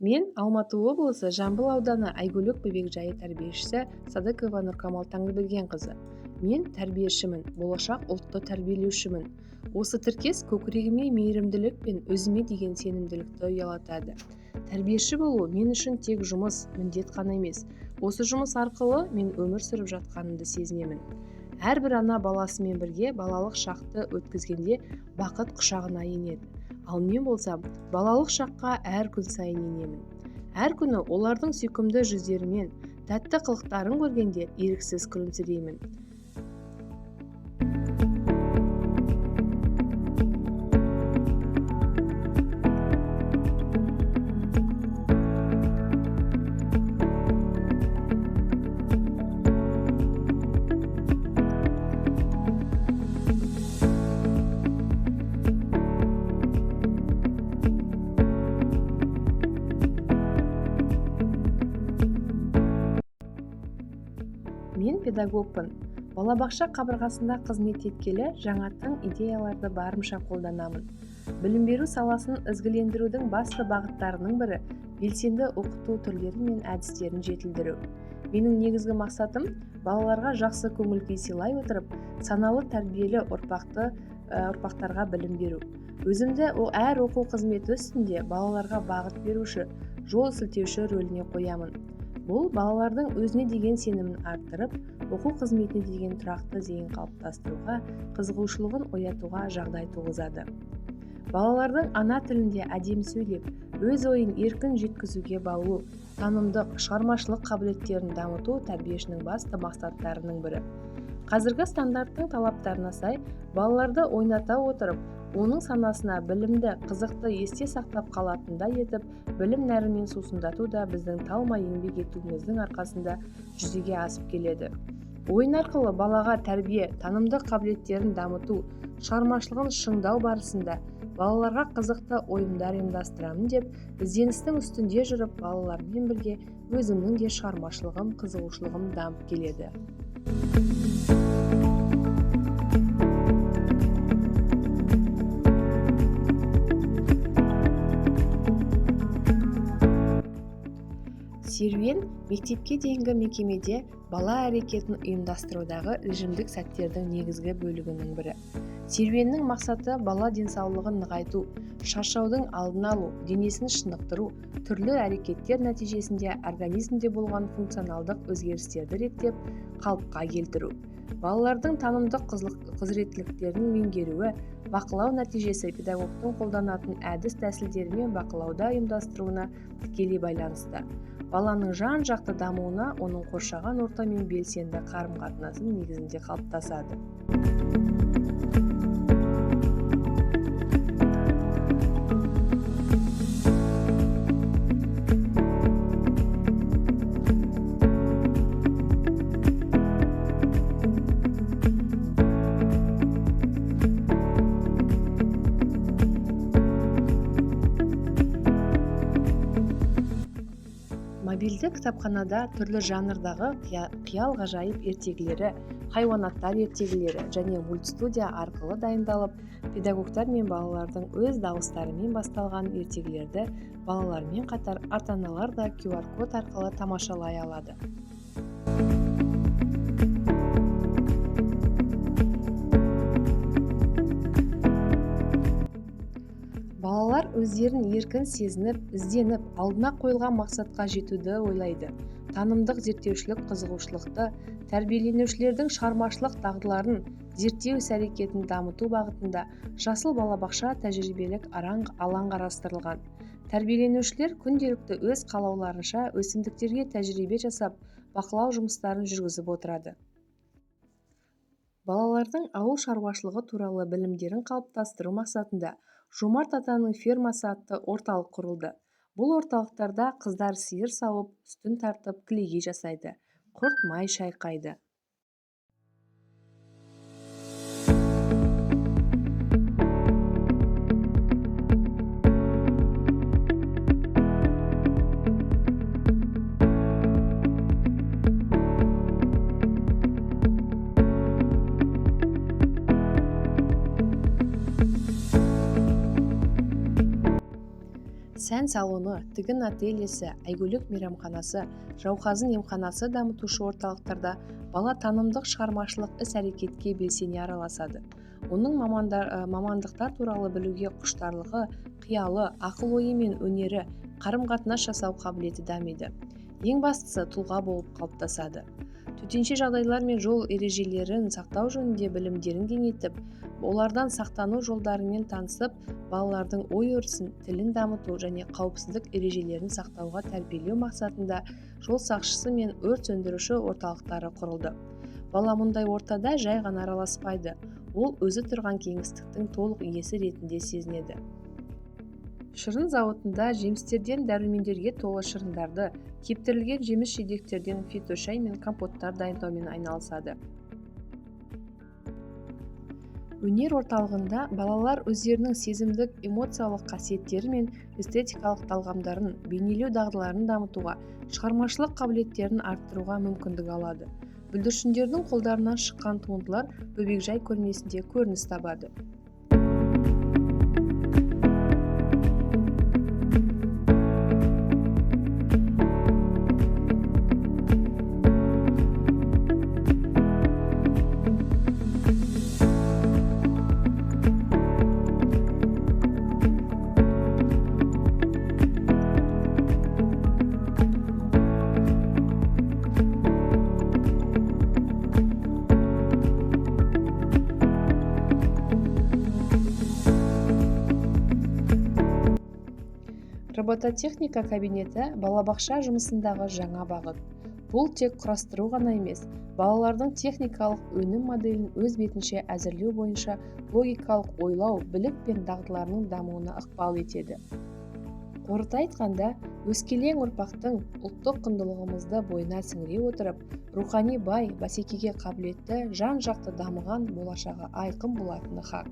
Мен Алматы облысы Жамбыл ауданы Айгөлек бөбекжайы тәрбиешісі Садыкова Нұркамал Таңырбергенқызы. Мен тәрбиешімін, болашақ ұлтты тәрбиелеушімін. Осы тіркес көкірегіме мейірімділік пен өзіме деген сенімділікті ұялатады. Тәрбиеші болу мен үшін тек жұмыс, міндет қана емес. Осы жұмыс арқылы мен өмір сүріп жатқанымды сезінемін. Әрбір ана баласымен бірге балалық шақты өткізгенде бақыт құшағына енеді. Ал мен болсам, балалық шаққа әр күн сайын енемін. Әр күні олардың сүйкімді жүздерімен, тәтті қылықтарын көргенде еріксіз күлімсіреймін. Мен педагогпын. Балабақша қабырғасында қызмет еткелі жаңа тың идеяларды барымша қолданамын. Білім беру саласын ізгілендірудің басты бағыттарының бірі белсенді оқыту түрлері мен әдістерін жетілдіру. Менің негізгі мақсатым балаларға жақсы көңіл-күй сыйлай отырып, саналы тәрбиелі ұрпақтарға білім беру. Өзімді әр оқу қызметі үстінде балаларға бағыт беруші, жол сілтеуші рөліне қоямын. Бұл балалардың өзіне деген сенімін арттырып, оқу қызметіне деген тұрақты зейін қалыптастыруға, қызығушылығын оятуға жағдай туғызады. Балалардың ана тілінде әдемі сөйлеп, өз ойын еркін жеткізуге баулу, танымдық, шығармашылық қабілеттерін дамыту тәрбиешінің басты мақсаттарының бірі. Қазіргі стандарттың талаптарына сай, балаларды ойната отырып, оның санасына білімді, қызықты есте сақтап қалатындай етіп, білім нәрімен сусындату да біздің талмай еңбек етуіміздің арқасында жүзеге асып келеді. Ойын арқылы балаға тәрбие, танымдық қабілеттерін дамыту, шығармашылығын шыңдау барысында балаларға қызықты ойындар ұйымдастырамын деп, ізденістің үстінде жүріп, балалармен бірге өзімнің де шығармашылығым, қызығушылығым дамып келеді. Серуен мектепке дейінгі мекемеде бала әрекетін ұйымдастырудағы режимдік сәттердің негізгі бөлігінің бірі. Серуеннің мақсаты бала денсаулығын нығайту, шаршаудың алдын алу, денесін шынықтыру, түрлі әрекеттер нәтижесінде организмде болған функционалдық өзгерістерді реттеп, қалыпқа келтіру. Балалардың танымдық құзыреттіліктерін меңгеруі, бақылау нәтижесі педагогтың қолданатын әдіс тәсілдерімен бақылауда ұйымдастыруына тікелей байланысты. Баланың жан-жақты дамуына оның қоршаған ортамен белсенді қарым-қатынасы негізінде қалыптасады. Мобильді кітапханада түрлі жанрдағы қиял ғажайып ертегілері, хайуанаттар ертегілері және мультстудия арқылы дайындалып, педагогтар мен балалардың өз дауыстарымен басталған ертегілерді балалармен қатар ата-аналар да QR-код арқылы тамашалай алады. Балалар өздерін еркін сезініп, ізденіп, алдына қойылған мақсатқа жетуді ойлайды. Танымдық зерттеушілік қызығушылықты, тәрбиеленушілердің шығармашылық дағдыларын, зерттеу іс-әрекетін дамыту бағытында жасыл балабақша тәжірибелік алаң қарастырылған. Тәрбиеленушілер күнделікті өз қалауларынша өсімдіктерге тәжірибе жасап, бақылау жұмыстарын жүргізіп отырады. Балалардың ауыл шаруашылығы туралы білімдерін қалыптастыру мақсатында Жомарт атаның фермасы атты орталық құрылды. Бұл орталықтарда қыздар сиыр сауып, сүтін тартып, кілегей жасайды, құрт май шайқайды. сән салоны, тігін ательесі, әйгілік мейрамханасы, жауқазын емханасы дамытушы орталықтарда бала танымдық шығармашылық іс-әрекетке белсене араласады. Оның мамандықтар туралы білуге құштарлығы, қиялы, ақыл-ойы мен өнері, қарым-қатынас жасау қабілеті дамиды. Ең бастысы тұлға болып қалыптасады. Төтенше жағдайлар мен жол ережелерін сақтау жөнінде білімдерін кеңейтіп, олардан сақтану жолдарымен танысып, балалардың ой өрісін, тілін дамыту және қауіпсіздік ережелерін сақтауға тәрбиелеу мақсатында жол сақшысы мен өрт сөндіруші орталықтары құрылды. Бала мұндай ортада жай ғана араласпайды, ол өзі тұрған кеңістіктің толық иесі ретінде сезінеді. Шырын зауытында жемістерден дәрумендерге толы шырындарды, кептірілген жеміс-жидектерден фитошай мен компоттар дайындаумен айналысады. Өнер орталығында балалар өздерінің сезімдік, эмоциялық қасиеттері мен эстетикалық талғамдарын, бейнелеу дағдыларын дамытуға, шығармашылық қабілеттерін арттыруға мүмкіндік алады. Бүлдіршіндердің қолдарынан шыққан туындылар бөбекжай көрмесінде көрініс табады. Робототехника кабинеті балабақша жұмысындағы жаңа бағыт. Бұл тек құрастыру ғана емес, балалардың техникалық өнім моделін өз бетінше әзірлеу бойынша логикалық ойлау, білік пен дағдыларының дамуына ықпал етеді. Қорыта айтқанда, өскелең ұрпақтың ұлттық құндылығымызды бойына сіңіре отырып, рухани бай, бәсекеге қабілетті, жан-жақты дамыған болашағы айқын болатыны хақ.